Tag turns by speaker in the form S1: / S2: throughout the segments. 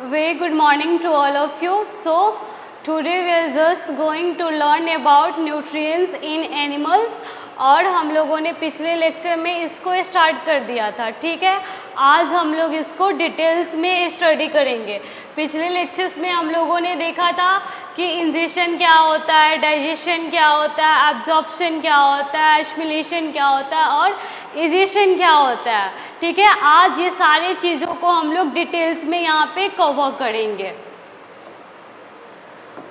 S1: Very good morning to all of you. So today we are just going to learn about nutrients in animals और हम लोगों ने पिछले lecture में इसको स्टार्ट कर दिया था, ठीक है। आज हम लोग इसको डिटेल्स में स्टडी करेंगे। पिछले लेक्चर्स में हम लोगों ने देखा था कि इंजेक्शन क्या होता है, डाइजेशन क्या होता है, एब्जॉर्प्शन क्या होता है, एस्मिलेशन क्या होता है और इजेशन क्या होता है, ठीक है। आज ये सारी चीज़ों को हम लोग डिटेल्स में यहाँ पे कवर करेंगे।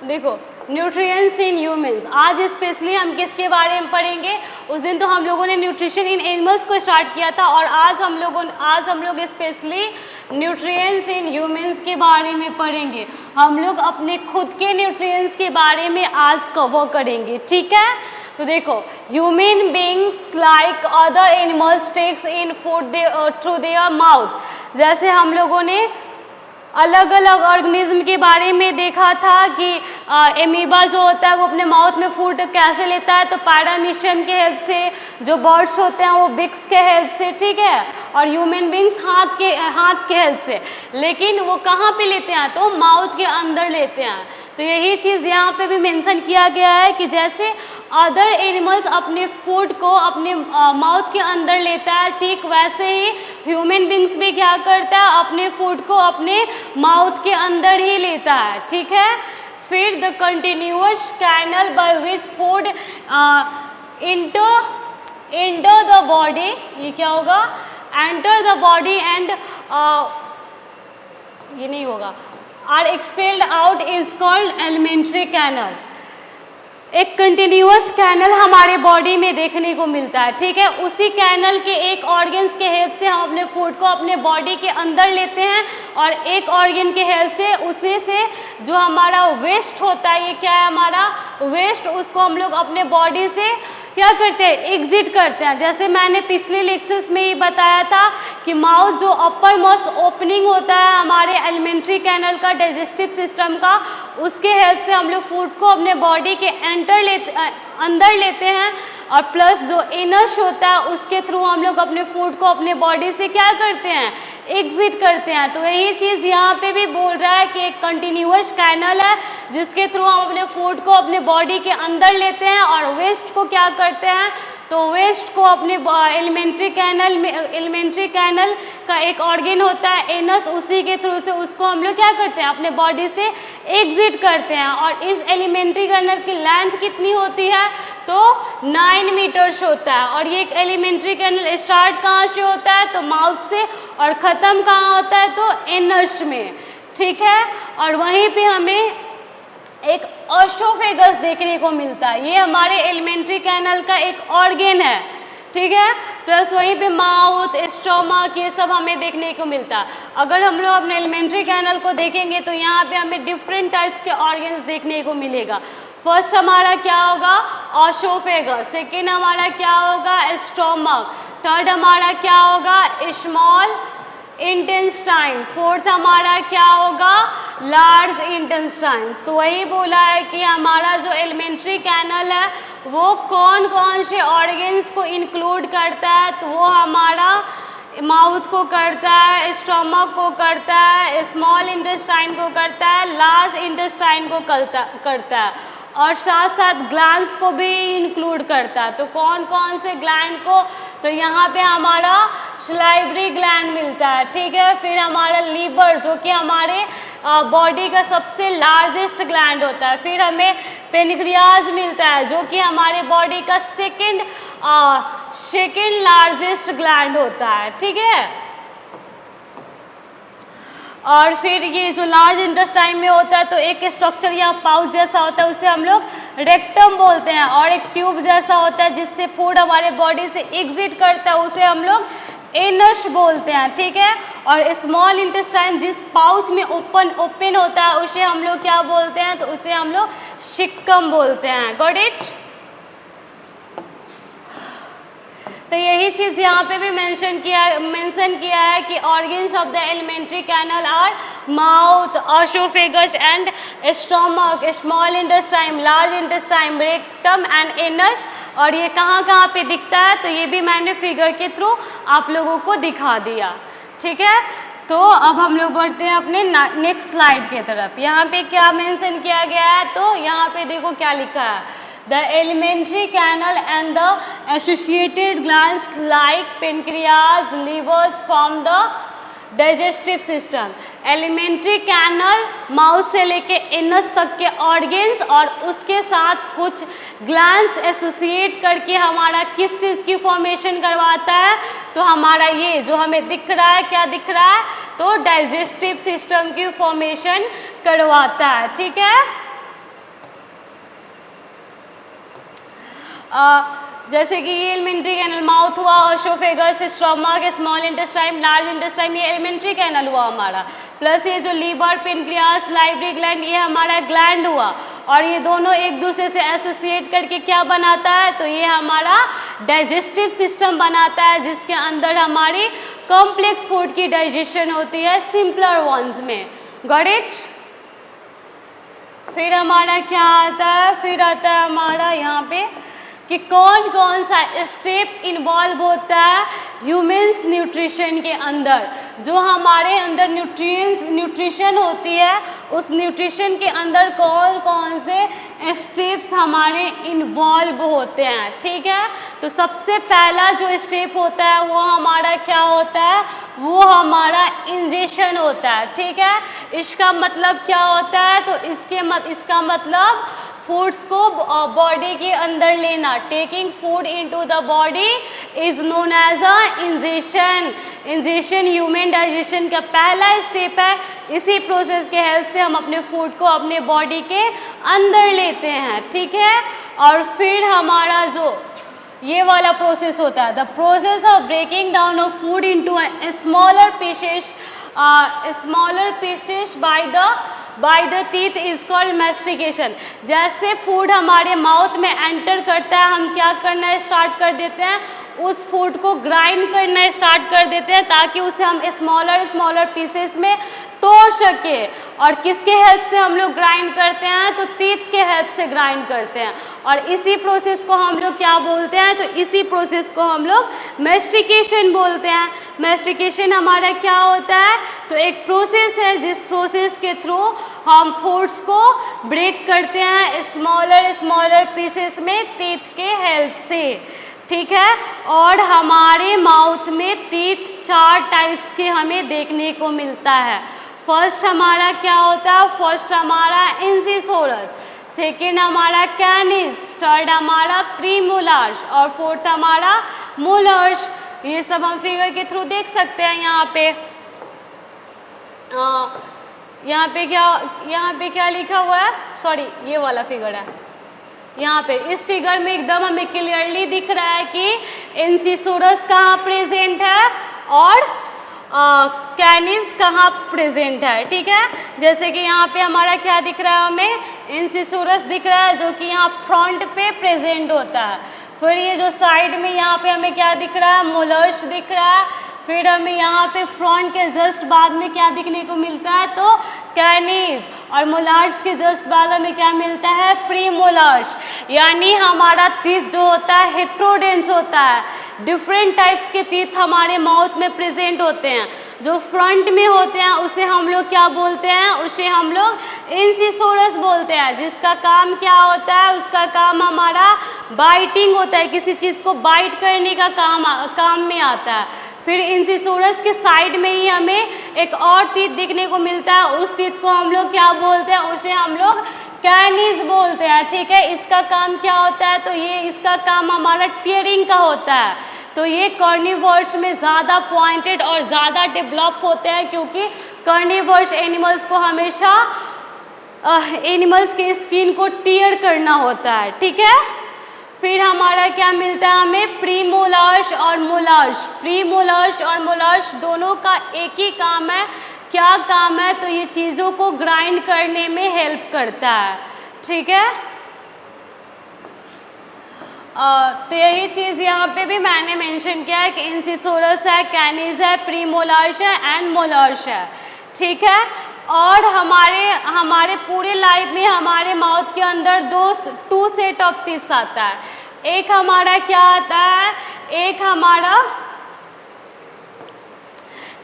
S1: देखो, न्यूट्रिएंट्स इन ह्यूमंस, आज स्पेशली हम किसके बारे में पढ़ेंगे। उस दिन तो हम लोगों ने न्यूट्रिशन इन एनिमल्स को स्टार्ट किया था और आज हम लोग स्पेशली न्यूट्रिएंट्स इन ह्यूमंस के बारे में पढ़ेंगे। हम लोग अपने खुद के न्यूट्रिएंट्स के बारे में आज कवर करेंगे, ठीक है। तो देखो, human beings like other animals takes in food through their mouth. जैसे हम लोगों ने अलग अलग ऑर्गेनिज्म के बारे में देखा था कि एमीबा जो होता है वो अपने माउथ में फूड कैसे लेता है, तो पैरामीशियम के हेल्प से, जो बर्ड्स होते हैं वो बिक्स के हेल्प से, ठीक है, और ह्यूमन बींग्स हाथ के हेल्प से। लेकिन वो कहाँ पे लेते हैं, तो माउथ के अंदर लेते हैं। तो यही चीज़ यहाँ पे भी मेंशन किया गया है कि जैसे अदर एनिमल्स अपने फूड को अपने माउथ के अंदर लेता है, ठीक वैसे ही ह्यूमन बींग्स भी क्या करता है, अपने फूड को अपने माउथ के अंदर ही लेता है, ठीक है। फिर the continuous canal by which food enter the body, ये क्या होगा, एंटर द बॉडी एंड ये नहीं होगा, or expelled out is called alimentary canal. एक कंटिन्यूअस कैनल हमारे बॉडी में देखने को मिलता है, ठीक है। उसी कैनल के एक ऑर्गन्स के हेल्प से हम अपने फूड को अपने बॉडी के अंदर लेते हैं और एक ऑर्गन के हेल्प से उसी से जो हमारा वेस्ट होता है, ये क्या है हमारा वेस्ट, उसको हम लोग अपने बॉडी से क्या करते हैं, एग्जिट करते हैं। जैसे मैंने पिछले लेक्चर्स में ही बताया था कि माउथ जो अपर मोस्ट ओपनिंग होता है हमारे एलिमेंट्री कैनल का, डाइजेस्टिव सिस्टम का, उसके हेल्प से हम लोग फूड को अपने बॉडी के अंदर लेते हैं और प्लस जो इनर्स होता है उसके थ्रू हम लोग अपने फूड को अपने बॉडी से क्या करते हैं, एग्जिट करते हैं। तो यही चीज़ यहाँ पे भी बोल रहा है कि एक कंटिन्यूअस कैनल है जिसके थ्रू हम अपने फूड को अपने बॉडी के अंदर लेते हैं और वेस्ट को क्या करते हैं, तो वेस्ट को अपने एलिमेंट्री कैनल का एक ऑर्गन होता है एनस, उसी के थ्रू से उसको हम लोग क्या करते हैं, अपने बॉडी से एग्जिट करते हैं। और इस एलिमेंट्री कैनल की लेंथ कितनी होती है, तो 9 मीटर्स होता है। और ये एलिमेंट्री कैनल स्टार्ट कहाँ से होता है, तो माउथ से, और ख़त्म कहाँ होता है, तो एनस में, ठीक है। और वहीं पे हमें एक ऑस्टोफेगस देखने को मिलता है, ये हमारे एलिमेंट्री कैनल का एक ऑर्गन है, ठीक है। प्लस वहीं पे माउथ, स्टोमक, ये सब हमें देखने को मिलता है। अगर हम लोग अपने एलिमेंट्री कैनल को देखेंगे तो यहाँ पे हमें डिफरेंट टाइप्स के ऑर्गन्स देखने को मिलेगा। फर्स्ट हमारा क्या होगा, ऑस्टोफेगस, सेकेंड हमारा क्या होगा, स्टोमक, थर्ड हमारा क्या होगा, स्मॉल इंटेस्टाइन, फोर्थ हमारा क्या होगा, लार्ज इंटेस्टाइन्स। तो वही बोला है कि हमारा जो एलिमेंट्री कैनल है वो कौन कौन से ऑर्गन्स को इंक्लूड करता है, तो वो हमारा माउथ को करता है, स्टोमक को करता है, स्मॉल इंटेस्टाइन को करता है, लार्ज इंटेस्टाइन को करता है और साथ साथ ग्लैंड्स को भी इंक्लूड करता है। तो कौन कौन से ग्लैंड को, तो यहाँ पे हमारा सलाइवरी ग्लैंड मिलता है, ठीक है। फिर हमारा लीवर जो कि हमारे बॉडी का सबसे लार्जेस्ट ग्लैंड होता है। फिर हमें पेनक्रियाज मिलता है जो कि हमारे बॉडी का सेकेंड लार्जेस्ट ग्लैंड होता है, ठीक है। और फिर ये जो लार्ज इंटेस्टाइन में होता है तो एक स्ट्रक्चर यहाँ पाउच जैसा होता है, उसे हम लोग रेक्टम बोलते हैं, और एक ट्यूब जैसा होता है जिससे फूड हमारे बॉडी से एग्जिट करता है, उसे हम लोग एनस बोलते हैं, ठीक है। और स्मॉल इंटेस्टाइन जिस पाउच में ओपन होता है उसे हम लोग क्या बोलते हैं, तो उसे हम लोग शिक्कम बोलते हैं। Got it. तो यही चीज़ यहाँ पे भी मेंशन किया है कि organs of the alimentary canal are mouth, oesophagus and stomach, small intestine, large intestine, rectum and anus. और ये कहाँ कहाँ पे दिखता है, तो ये भी मैंने फिगर के थ्रू आप लोगों को दिखा दिया, ठीक है। तो अब हम लोग बढ़ते हैं अपने नेक्स्ट स्लाइड की तरफ। यहाँ पे क्या मेंशन किया गया है, तो यहाँ पे देखो क्या लिखा है, the alimentary canal and the associated glands like pancreas livers form the digestive system. Alimentary canal mouth से लेके एनस तक के ऑर्गेन्स और उसके साथ कुछ ग्लैंड्स एसोसिएट करके हमारा किस चीज़ की फॉर्मेशन करवाता है, तो हमारा ये जो हमें दिख रहा है, क्या दिख रहा है, तो डाइजेस्टिव सिस्टम की फॉर्मेशन करवाता है। ठीक है, जैसे कि ये एलिमेंट्री कैनल माउथ हुआ, oesophagus, stomach, small intestine, large intestine, ये एलिमेंट्री कैनल हुआ हमारा, प्लस ये जो लीवर, पेनक्रियास, लाइवरी ग्लैंड, ये हमारा ग्लैंड हुआ, और ये दोनों एक दूसरे से एसोसिएट करके क्या बनाता है, तो ये हमारा डाइजेस्टिव सिस्टम बनाता है, जिसके अंदर हमारी कॉम्प्लेक्स फूड की डाइजेशन होती है सिंपलर वंस में। Got it? फिर हमारा क्या आता है, फिर आता है हमारा यहाँ पे कि कौन कौन सा स्टेप इन्वॉल्व होता है ह्यूमन्स न्यूट्रिशन के अंदर। जो हमारे अंदर न्यूट्रिशन होती है, उस न्यूट्रिशन के अंदर कौन कौन से स्टेप्स हमारे इन्वॉल्व होते हैं। ठीक है, तो सबसे पहला जो स्टेप होता है वो हमारा क्या होता है, वो हमारा इंजेशन होता है। ठीक है, इसका मतलब क्या होता है, तो इसका मतलब फूड्स को बॉडी के अंदर लेना। Taking food into the body is known as a ingestion. Ingestion human digestion का पहला स्टेप है। इसी प्रोसेस के हेल्प से हम अपने फूड को अपने बॉडी के अंदर लेते हैं। ठीक है, और फिर हमारा जो ये वाला प्रोसेस होता है, the process of breaking down of food into smaller pieces by the teeth is called mastication. जैसे फूड हमारे माउथ में एंटर करता है, हम क्या करना स्टार्ट कर देते हैं, उस फूड को ग्राइंड करना स्टार्ट कर देते हैं, ताकि उसे हम स्मॉलर पीसेस में तोड़ सके। और किसके हेल्प से हम लोग ग्राइंड करते हैं, तो टीथ के हेल्प से ग्राइंड करते हैं। और इसी प्रोसेस को हम लोग क्या बोलते हैं, तो इसी प्रोसेस को हम लोग मैस्टिकेशन बोलते हैं। मैस्टिकेशन हमारा क्या होता है, तो एक प्रोसेस है जिस प्रोसेस के थ्रू हम फूड्स को ब्रेक करते हैं स्मॉलर पीसेस में टीथ के हेल्प से। ठीक है, और हमारे माउथ में टीथ 4 टाइप्स के हमें देखने को मिलता है। फर्स्ट हमारा क्या होता है, फर्स्ट हमारा इंसिसोरस, सेकेंड हमारा कैनिस, थर्ड हमारा प्रीमोलार्स और फोर्थ हमारा मोलर्स। ये सब हम फिगर के थ्रू देख सकते हैं। यहाँ पे क्या लिखा हुआ है, सॉरी ये वाला फिगर है। यहाँ पे इस फिगर में एकदम हमें क्लियरली दिख रहा है कि इंसिसोरस कहाँ प्रेजेंट है और कैनिस कहाँ प्रेजेंट है। ठीक है, जैसे कि यहाँ पे हमारा क्या दिख रहा है, हमें इंसिसोरस दिख रहा है जो कि यहाँ फ्रंट पे प्रेजेंट होता है। फिर ये जो साइड में यहाँ पे हमें क्या दिख रहा है, मोलर्स दिख रहा है। फिर हमें यहाँ पे फ्रंट के जस्ट बाद में क्या दिखने को मिलता है, तो कैनिस, और मोलार्स के जस्ट बाद हमें क्या मिलता है, प्रीमोलार्स। यानी हमारा टीथ जो होता है हेट्रोडेंस होता है, डिफरेंट टाइप्स के टीथ हमारे माउथ में प्रेजेंट होते हैं। जो फ्रंट में होते हैं उसे हम लोग क्या बोलते हैं, उसे हम लोग इंसिसोरस बोलते हैं, जिसका काम क्या होता है, उसका काम हमारा बाइटिंग होता है, किसी चीज़ को बाइट करने का काम में आता है। फिर इंसिसोरस के साइड में ही हमें एक और टीथ दिखने को मिलता है, उस टीथ को हम लोग क्या बोलते हैं, उसे हम लोग कैनिस बोलते हैं। ठीक है, इसका काम क्या होता है, तो ये इसका काम हमारा टीयरिंग का होता है। तो ये कार्निवोर्स में ज़्यादा पॉइंटेड और ज़्यादा डेवलप होते हैं, क्योंकि कार्निवोर्स एनिमल्स को हमेशा एनिमल्स के स्किन को टीयर करना होता है। ठीक है, फिर हमारा क्या मिलता है हमें, प्रीमोलार्स और मोलार्स। प्रीमोलार्स और मोलार्स दोनों का एक ही काम है। क्या काम है, तो ये चीज़ों को ग्राइंड करने में हेल्प करता है। ठीक है, तो यही चीज़ यहाँ पे भी मैंने मेंशन किया है कि इंसिसोरस है, कैनिस है, प्रीमोलार्स है एंड मोलार्स है। ठीक है, और हमारे पूरे लाइफ में हमारे माउथ के अंदर 2 सेट ऑफ टीथ आता है। एक हमारा क्या आता है, एक हमारा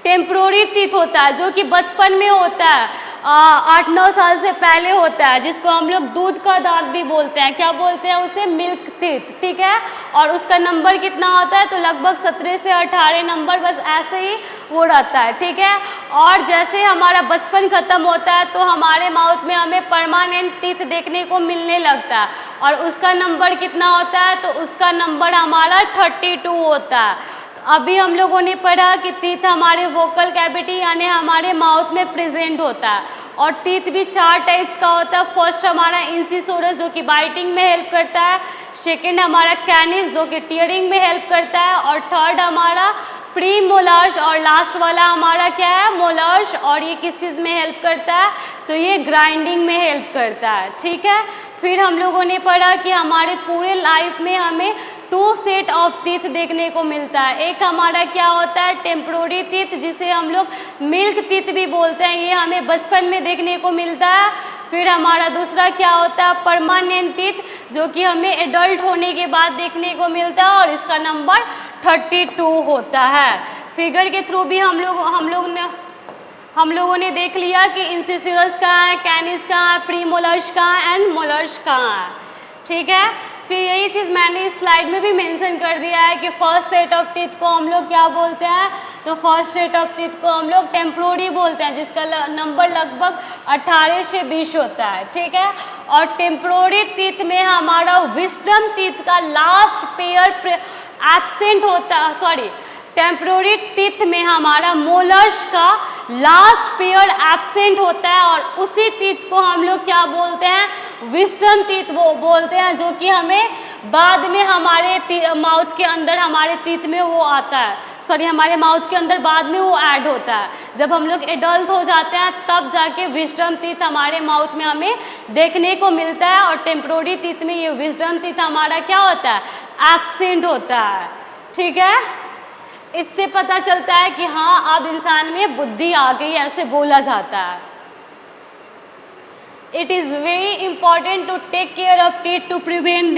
S1: टेम्प्रोरी टीथ होता है जो कि बचपन में होता है, 8-9 साल से पहले होता है, जिसको हम लोग दूध का दांत भी बोलते हैं। क्या बोलते हैं उसे? मिल्क टीथ, ठीक है। और उसका नंबर कितना होता है? तो लगभग 17 से 18 नंबर, बस ऐसे ही वो रहता है, ठीक है। और जैसे हमारा बचपन खत्म होता है तो हमारे माउथ में हमें परमानेंट टीथ देखने को मिलने लगता है, और उसका नंबर कितना होता है? तो उसका नंबर हमारा 32 होता है। अभी हम लोगों ने पढ़ा कि टीथ हमारे वोकल कैविटी यानी हमारे माउथ में प्रेजेंट होता है, और टीथ भी 4 टाइप्स का होता है। फर्स्ट हमारा इंसिसोरस जो कि बाइटिंग में हेल्प करता है, सेकेंड हमारा कैनिस जो कि टीयरिंग में हेल्प करता है, और थर्ड हमारा प्री मोलार्स, और लास्ट वाला हमारा क्या है? मोलार्स, और ये किस चीज़ में हेल्प करता है? तो ये ग्राइंडिंग में हेल्प करता है, ठीक है। फिर हम लोगों ने पढ़ा कि हमारे पूरे लाइफ में हमें 2 सेट ऑफ टीथ देखने को मिलता है। एक हमारा क्या होता है? टेम्प्रोरी टीथ, जिसे हम लोग मिल्क टीथ भी बोलते हैं, ये हमें बचपन में देखने को मिलता है। फिर हमारा दूसरा क्या होता है? परमानेंट टीथ, जो कि हमें एडल्ट होने के बाद देखने को मिलता है, और इसका नंबर 32 होता है। फिगर के थ्रू भी हम लोगों ने देख लिया कि इंसिसोरस कहाँ है, कैनिस कहाँ है, प्री मोलर्स कहाँ है एंड मोलर्स कहाँ है, ठीक है। फिर यही चीज़ मैंने इस स्लाइड में भी मेंशन कर दिया है कि फर्स्ट सेट ऑफ टीथ को हम लोग क्या बोलते हैं? तो फर्स्ट सेट ऑफ टीथ को हम लोग टेम्प्रोरी बोलते हैं, जिसका नंबर लगभग 18 से 20 होता है, ठीक है। और टेम्प्रोरी टीथ में हमारा विजडम टीथ का लास्ट पेयर एब्सेंट होता है, सॉरी, टेम्प्रोरी टीथ में हमारा मोलर्स का लास्ट पेयर एब्सेंट होता है, और उसी टीथ को हम लोग क्या बोलते हैं? विजडम टीथ बोलते हैं, जो कि हमें बाद में हमारे माउथ के अंदर हमारे टीथ में वो आता है, सॉरी, हमारे माउथ के अंदर बाद में वो ऐड होता है। जब हम लोग एडल्ट हो जाते हैं तब जाके विजडम टीथ हमारे माउथ में हमें देखने को मिलता है, और टेम्प्रोरी टीथ में ये विजडम टीथ हमारा क्या होता है? एब्सेंट होता है, ठीक है। इससे पता चलता है कि हाँ अब इंसान में बुद्धि आ गई, ऐसे बोला जाता है। It is very important to take care of teeth to prevent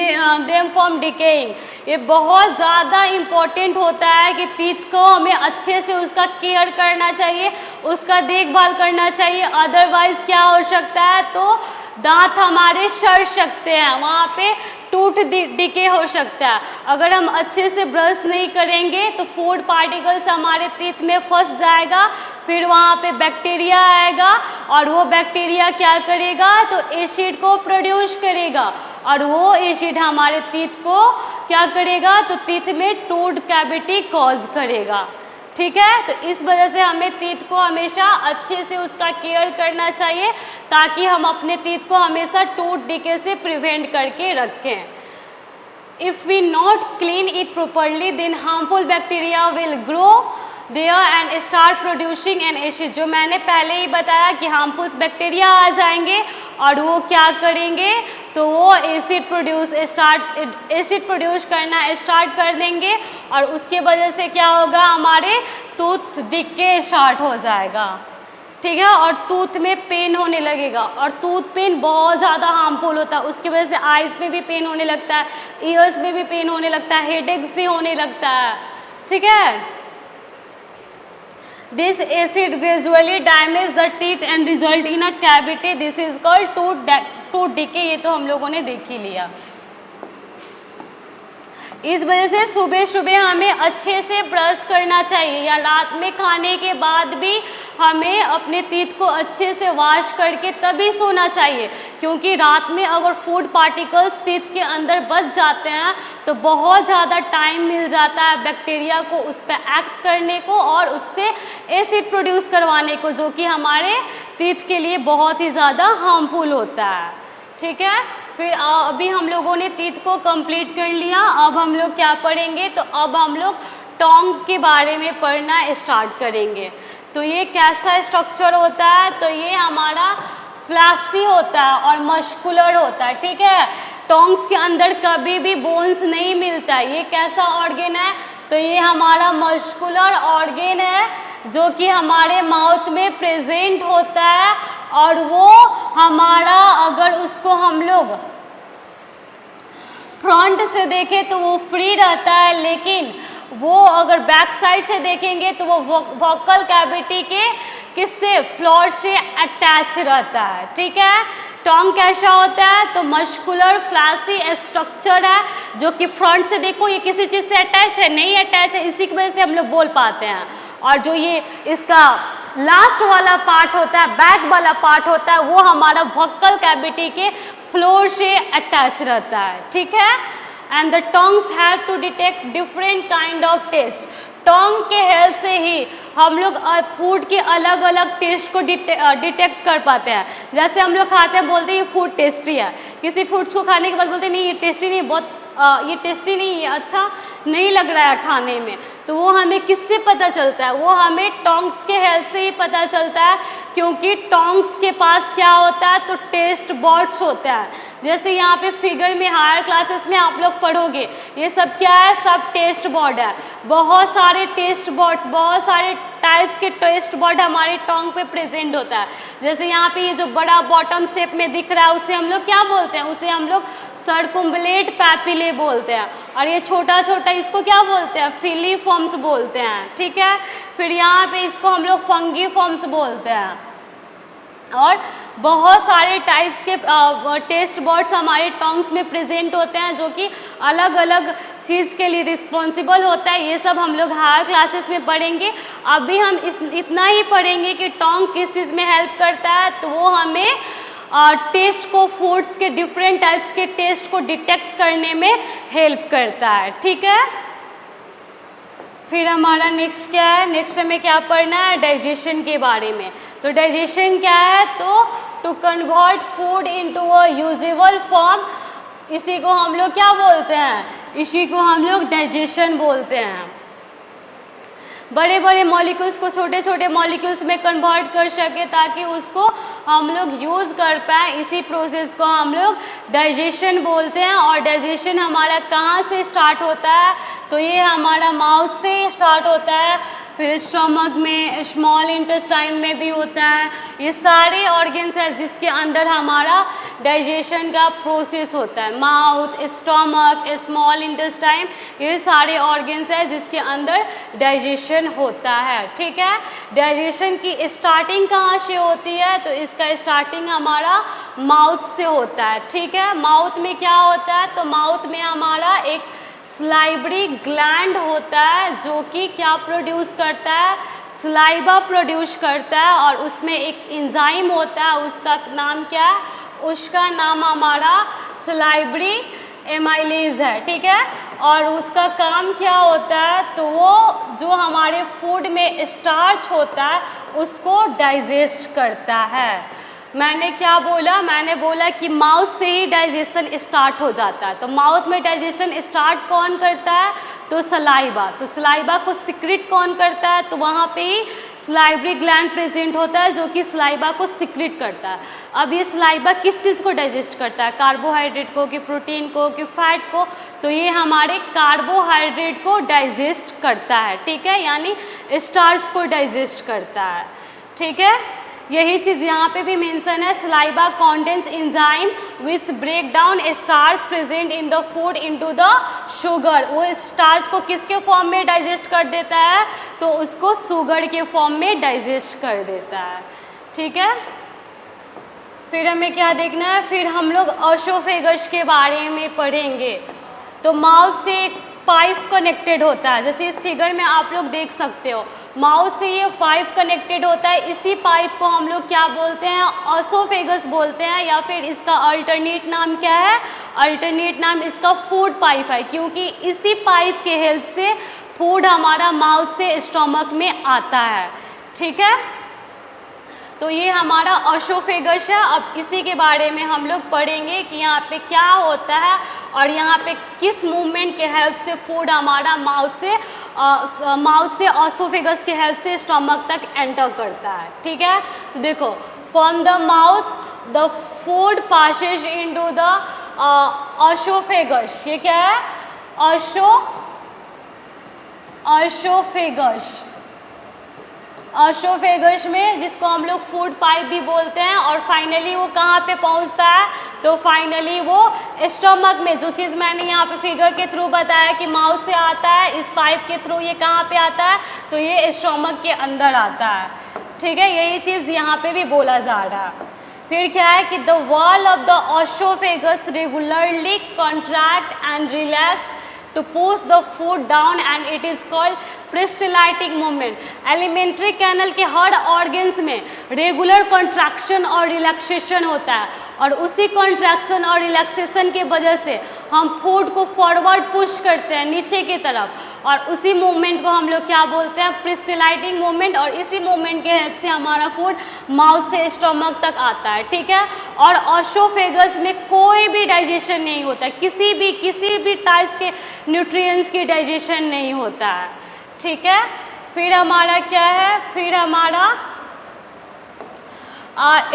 S1: them from decaying. ये बहुत ज़्यादा इम्पॉर्टेंट होता है कि टीथ को हमें अच्छे से उसका केयर करना चाहिए, उसका देखभाल करना चाहिए, अदरवाइज क्या हो सकता है? तो दांत हमारे सड़ सकते हैं, वहाँ पे टूथ डिके हो सकता है। अगर हम अच्छे से ब्रश नहीं करेंगे तो फूड पार्टिकल्स हमारे टीथ में फंस जाएगा, फिर वहाँ पे बैक्टीरिया आएगा, और वो बैक्टीरिया क्या करेगा? तो एसिड को प्रोड्यूस करेगा, और वो एसिड हमारे टीथ को क्या करेगा? तो टीथ में टूथ कैविटी कॉज करेगा, ठीक है। तो इस वजह से हमें टीथ को हमेशा अच्छे से उसका केयर करना चाहिए, ताकि हम अपने टीथ को हमेशा टूथ डिके से प्रिवेंट करके रखें। If we not clean it properly then harmful bacteria will grow there and start producing an acid. जो मैंने पहले ही बताया कि हार्मफुल बैक्टीरिया आ जाएंगे और वो क्या करेंगे? तो वो एसिड प्रोड्यूस करना स्टार्ट कर देंगे, और उसके वजह से क्या होगा? हमारे टूथ डिके स्टार्ट हो जाएगा, ठीक है, और टूथ में पेन होने लगेगा, और टूथ पेन बहुत ज़्यादा हार्मफुल होता है। उसकी वजह से आइज़ में भी पेन होने लगता है, ईयर्स में भी पेन होने लगता है, हेडेक्स भी होने लगता है, ठीक है। This acid gradually damage the teeth and result in a cavity. This is called tooth decay. ये तो हम लोगों ने देख ही लिया। इस वजह से सुबह सुबह हमें अच्छे से ब्रश करना चाहिए, या रात में खाने के बाद भी हमें अपने टीथ को अच्छे से वॉश करके तभी सोना चाहिए, क्योंकि रात में अगर फूड पार्टिकल्स टीथ के अंदर बच जाते हैं तो बहुत ज़्यादा टाइम मिल जाता है बैक्टीरिया को उस पर एक्ट करने को और उससे एसिड प्रोड्यूस करवाने को, जो कि हमारे टीथ के लिए बहुत ही ज़्यादा हार्मफुल होता है, ठीक है। फिर अभी हम लोगों ने टीथ को कंप्लीट कर लिया। अब हम लोग क्या पढ़ेंगे? तो अब हम लोग टोंग के बारे में पढ़ना स्टार्ट करेंगे। तो ये कैसा स्ट्रक्चर होता है? तो ये हमारा फ्लैसी होता है और मस्कुलर होता है, ठीक है। टोंग्स के अंदर कभी भी बोन्स नहीं मिलता है। ये कैसा ऑर्गेन है? तो ये हमारा मस्कुलर ऑर्गेन है, जो कि हमारे माउथ में प्रेजेंट होता है, और वो हमारा अगर उसको हम लोग फ्रंट से देखें तो वो फ्री रहता है, लेकिन वो अगर बैक साइड से देखेंगे तो वो वोकल कैविटी के किससे, फ्लोर से अटैच रहता है, ठीक है। टोंग कैसा होता है, तो मस्कुलर फ्लैसी स्ट्रक्चर है, जो कि फ्रंट से देखो ये किसी चीज़ से अटैच है, नहीं अटैच है, इसी की वजह से हम लोग बोल पाते हैं। और जो ये इसका लास्ट वाला पार्ट होता है, बैक वाला पार्ट होता है, वो हमारा वोकल कैविटी के फ्लोर से अटैच रहता है, ठीक है। And the tongues have to detect different kind of taste. Tongue के हेल्प से ही हम लोग फूड के अलग अलग टेस्ट को डिटेक्ट कर पाते हैं। जैसे हम लोग खाते हैं, बोलते हैं ये फूड टेस्टी है, किसी फूड को खाने के बाद बोलते हैं नहीं ये टेस्टी नहीं, बहुत ये टेस्टी नहीं, ये अच्छा नहीं लग रहा है खाने में, तो वो हमें किससे पता चलता है, वो हमें टोंग्स के हेल्प से ही पता चलता है, क्योंकि टोंग्स के पास क्या होता है, तो टेस्ट बॉड्स होता है। जैसे यहाँ पे फिगर में हायर क्लासेस में आप लोग पढ़ोगे, ये सब क्या है, सब टेस्ट बॉड है। बहुत सारे टेस्ट बॉड्स, बहुत सारे टाइप्स के टेस्ट बॉड हमारे टोंग पे प्रेजेंट होता है। जैसे यहाँ पे ये जो बड़ा बॉटम शेप में दिख रहा है, उसे हम लोग क्या बोलते हैं, उसे हम लोग सर्कुम्बलेट पैपिले बोलते हैं। और ये छोटा छोटा इसको क्या बोलते हैं, फिलीफॉर्म्स बोलते हैं, ठीक है। फिर यहाँ पे इसको हम लोग फंगीफॉर्म्स बोलते हैं। और बहुत सारे टाइप्स के टेस्ट बॉड्स हमारे टोंग्स में प्रेजेंट होते हैं, जो कि अलग अलग चीज़ के लिए रिस्पॉन्सिबल होता है। ये सब हम लोग हायर क्लासेस में पढ़ेंगे। अभी हम इतना ही पढ़ेंगे कि टोंग किस चीज़ में हेल्प करता है, तो वो हमें टेस्ट को, फूड्स के डिफरेंट टाइप्स के टेस्ट को डिटेक्ट करने में हेल्प करता है, ठीक है। फिर हमारा नेक्स्ट क्या है, नेक्स्ट हमें क्या पढ़ना है, डाइजेशन के बारे में। तो डाइजेशन क्या है, तो to convert food into a usable form, इसी को हम लोग क्या बोलते हैं, इसी को हम लोग डाइजेशन बोलते हैं। बड़े बड़े मॉलिक्यूल्स को छोटे छोटे मॉलिक्यूल्स में कन्वर्ट कर सके, ताकि उसको हम लोग यूज़ कर पाएँ, इसी प्रोसेस को हम लोग डाइजेशन बोलते हैं। और डाइजेशन हमारा कहाँ से स्टार्ट होता है, तो ये हमारा माउथ से स्टार्ट होता है, फिर स्टमक में, स्मॉल इंटेस्टाइन में भी होता है। ये सारे ऑर्गन्स हैं जिसके अंदर हमारा डाइजेशन का प्रोसेस होता है। माउथ, स्टमक, स्मॉल इंटेस्टाइन, ये सारे ऑर्गन्स हैं जिसके अंदर डाइजेशन होता है, ठीक है। डाइजेशन की स्टार्टिंग कहाँ से होती है, तो इसका स्टार्टिंग हमारा माउथ से होता है, ठीक है। माउथ में क्या होता है, तो माउथ में हमारा एक सलाइवरी ग्लैंड होता है, जो कि क्या प्रोड्यूस करता है, सलाइवा प्रोड्यूस करता है। और उसमें एक एंजाइम होता है, उसका नाम क्या है, उसका नाम हमारा सलाइवरी एमाइलेज है, ठीक है। और उसका काम क्या होता है, तो वो जो हमारे फूड में स्टार्च होता है उसको डाइजेस्ट करता है। मैंने क्या बोला, मैंने बोला कि माउथ से ही डाइजेशन स्टार्ट हो जाता है। तो माउथ में डाइजेशन स्टार्ट कौन करता है, तो सलाइवा। तो सलाइवा को सिक्रेट कौन करता है, तो वहाँ पे ही सलाइवरी ग्लैंड प्रेजेंट होता है, जो कि सलाइवा को सिक्रेट करता है। अब ये सलाइवा किस चीज़ को डाइजेस्ट करता है, कार्बोहाइड्रेट को, कि प्रोटीन को, कि फैट को, तो ये हमारे कार्बोहाइड्रेट को डाइजेस्ट करता है, ठीक है, यानी स्टार्च को डाइजेस्ट करता है, ठीक है। यही चीज़ यहाँ पे भी मेंशन है, saliva contains enzyme which break down starch present in the food into the sugar. वो स्टार्च को किसके फॉर्म में डाइजेस्ट कर देता है, तो उसको शुगर के फॉर्म में डाइजेस्ट कर देता है, ठीक है। फिर हमें क्या देखना है, फिर हम लोग ओसोफेगस के बारे में पढ़ेंगे। तो माउथ से एक पाइप कनेक्टेड होता है, जैसे इस फिगर में आप लोग देख सकते हो, माउथ से ये पाइप कनेक्टेड होता है। इसी पाइप को हम लोग क्या बोलते हैं, ओसोफेगस बोलते हैं, या फिर इसका अल्टरनेट नाम क्या है, अल्टरनेट नाम इसका फूड पाइप है, क्योंकि इसी पाइप के हेल्प से फूड हमारा माउथ से स्टमक में आता है, ठीक है। तो ये हमारा ओसोफेगस है। अब इसी के बारे में हम लोग पढ़ेंगे कि यहाँ पे क्या होता है और यहाँ पे किस मूवमेंट के हेल्प से फूड हमारा माउथ से ओसोफेगस के हेल्प से स्टमक तक एंटर करता है, ठीक है। तो देखो, from the mouth the food passes into the oesophagus. ये क्या है, ओसोफेगस। ऑसोफेगस में, जिसको हम लोग फूड पाइप भी बोलते हैं, और फाइनली वो कहाँ पे पहुँचता है, तो फाइनली वो स्टमक में, जो चीज़ मैंने यहाँ पे फिगर के थ्रू बताया कि माउथ से आता है, इस पाइप के थ्रू ये कहाँ पे आता है, तो ये स्टमक के अंदर आता है, ठीक है। यही चीज़ यहाँ पे भी बोला जा रहा है। फिर क्या है कि the wall of the oesophagus regularly contract and relax to push the food down and it is called peristaltic movement। Alimentary canal के हर ऑर्गन्स में रेगुलर कॉन्ट्रैक्शन और रिलैक्सेशन होता है, और उसी कॉन्ट्रैक्शन और रिलैक्सेशन के वजह से हम फूड को फॉरवर्ड पुश करते हैं नीचे की तरफ, और उसी मूवमेंट को हम लोग क्या बोलते हैं, पेरिस्टाल्टिक मूवमेंट, और इसी मूवमेंट के हेल्प से हमारा फूड माउथ से स्टमक तक आता है, ठीक है। और ऑसोफेगस में कोई भी डाइजेशन नहीं होता, किसी भी टाइप्स के न्यूट्रिएंट्स की डाइजेशन नहीं होता है, ठीक है। फिर हमारा क्या है, फिर हमारा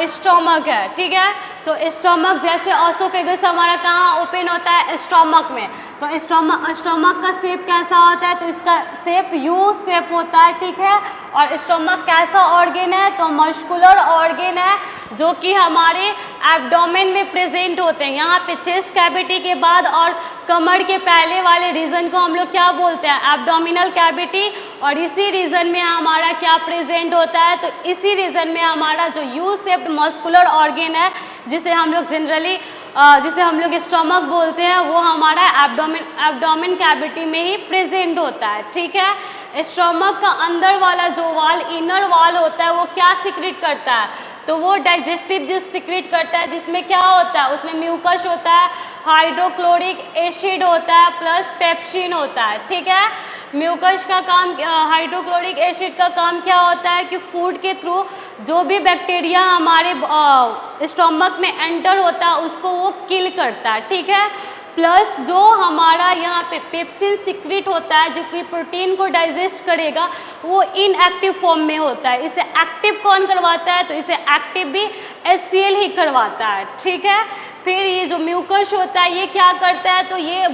S1: स्टमक है, ठीक है। तो स्टमक, जैसे ऑसोफेगस हमारा कहाँ ओपन होता है, स्टमक में, तो स्टमक का शेप कैसा होता है, तो इसका शेप यू शेप होता है, ठीक है। और स्टमक कैसा ऑर्गन है, तो मस्कुलर ऑर्गन है, जो कि हमारे एब्डोमेन में प्रेजेंट होते हैं। यहाँ पे चेस्ट कैविटी के बाद और कमर के पहले वाले रीजन को हम लोग क्या बोलते हैं, एब्डोमिनल कैविटी, और इसी रीजन में हमारा क्या प्रेजेंट होता है, तो इसी रीजन में हमारा जो यू शेप्ड मस्कुलर ऑर्गन है, जिसे हम लोग जनरली जिसे हम लोग स्टमक बोलते हैं, वो हमारा एब्डोमेन कैविटी में ही प्रेजेंट होता है, ठीक है। स्टमक का अंदर वाला जो वाल, इनर वाल होता है, वो क्या सिक्रेट करता है, तो वो डाइजेस्टिव जूस सिक्रेट करता है, जिसमें क्या होता है, उसमें म्यूकस होता है, हाइड्रोक्लोरिक एसिड होता है, प्लस पेप्सिन होता है, ठीक है। म्यूकस का काम, हाइड्रोक्लोरिक एसिड का काम क्या होता है कि फूड के थ्रू जो भी बैक्टीरिया हमारे स्टमक में एंटर होता है उसको वो किल करता है, ठीक है। प्लस जो हमारा यहाँ पे पेप्सिन सिक्रेट होता है, जो कि प्रोटीन को डाइजेस्ट करेगा, वो इनएक्टिव फॉर्म में होता है। इसे एक्टिव कौन करवाता है, तो इसे एक्टिव भी HCl ही करवाता है, ठीक है। फिर ये जो म्यूकस होता है, ये क्या करता है, तो ये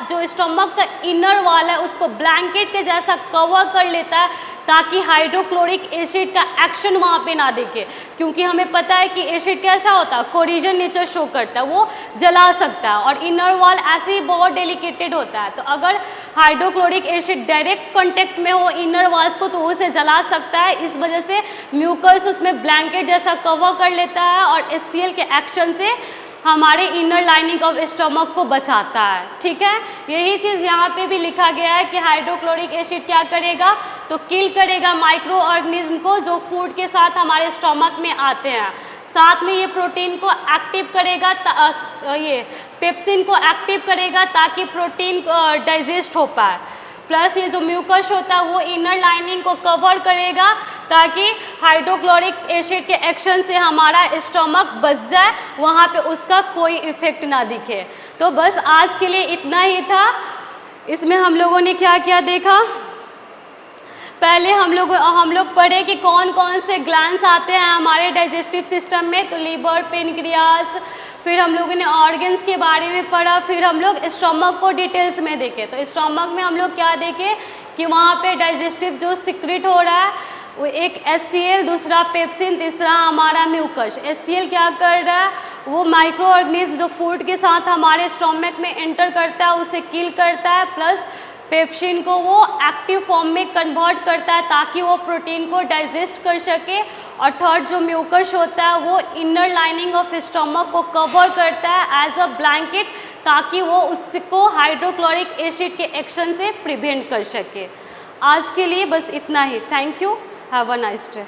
S1: जो स्टमक का इनर वाल है उसको ब्लैंकेट के जैसा कवर कर लेता है, ताकि हाइड्रोक्लोरिक एसिड का एक्शन वहाँ पे ना दिखे, क्योंकि हमें पता है कि एसिड कैसा होता है, कोरिजन नेचर शो करता है, वो जला सकता है, और इनर वाल ऐसे ही बहुत डेलिकेटेड होता है। तो अगर हाइड्रोक्लोरिक एसिड डायरेक्ट कॉन्टेक्ट में हो इनर वाल्स को, तो उसे जला सकता है। इस वजह से म्यूकस उसमें ब्लैंकेट जैसा कवर कर लेता है, और HCl के एक्शन से हमारे इनर लाइनिंग ऑफ स्टमक को बचाता है, ठीक है। यही चीज़ यहाँ पे भी लिखा गया है कि हाइड्रोक्लोरिक एसिड क्या करेगा, तो किल करेगा माइक्रो ऑर्गेनिज्म को जो फूड के साथ हमारे स्टमक में आते हैं। साथ में ये प्रोटीन को एक्टिव करेगा, ये पेप्सिन को एक्टिव करेगा, ताकि प्रोटीन डाइजेस्ट हो पाए। प्लस ये जो म्यूकस होता है वो इनर लाइनिंग को कवर करेगा, ताकि हाइड्रोक्लोरिक एसिड के एक्शन से हमारा स्टमक बच जाए, वहाँ पे उसका कोई इफेक्ट ना दिखे। तो बस आज के लिए इतना ही था। इसमें हम लोगों ने क्या क्या देखा, पहले हम लोग पढ़े कि कौन कौन से ग्लैंड्स आते हैं हमारे डाइजेस्टिव सिस्टम में, तो लीवर, पेनक्रियास, फिर हम लोगों ने ऑर्गन्स के बारे में पढ़ा, फिर हम लोग स्टमक को डिटेल्स में देखे। तो स्टमक में हम लोग क्या देखे कि वहाँ पे डाइजेस्टिव जो सिक्रेट हो रहा है, वो एक HCl, दूसरा पेप्सिन, तीसरा हमारा म्यूकस। HCl क्या कर रहा है, वो माइक्रो ऑर्गेनिज्म जो फूड के साथ हमारे स्टमक में एंटर करता है उसे किल करता है, प्लस पेप्सिन को वो एक्टिव फॉर्म में कन्वर्ट करता है, ताकि वो प्रोटीन को डाइजेस्ट कर सके। और थर्ड जो म्यूकस होता है वो इनर लाइनिंग ऑफ स्टमक को कवर करता है एज अ ब्लैंकेट, ताकि वो उसको हाइड्रोक्लोरिक एसिड के एक्शन से प्रिवेंट कर सके। आज के लिए बस इतना ही। Thank you, have a nice day.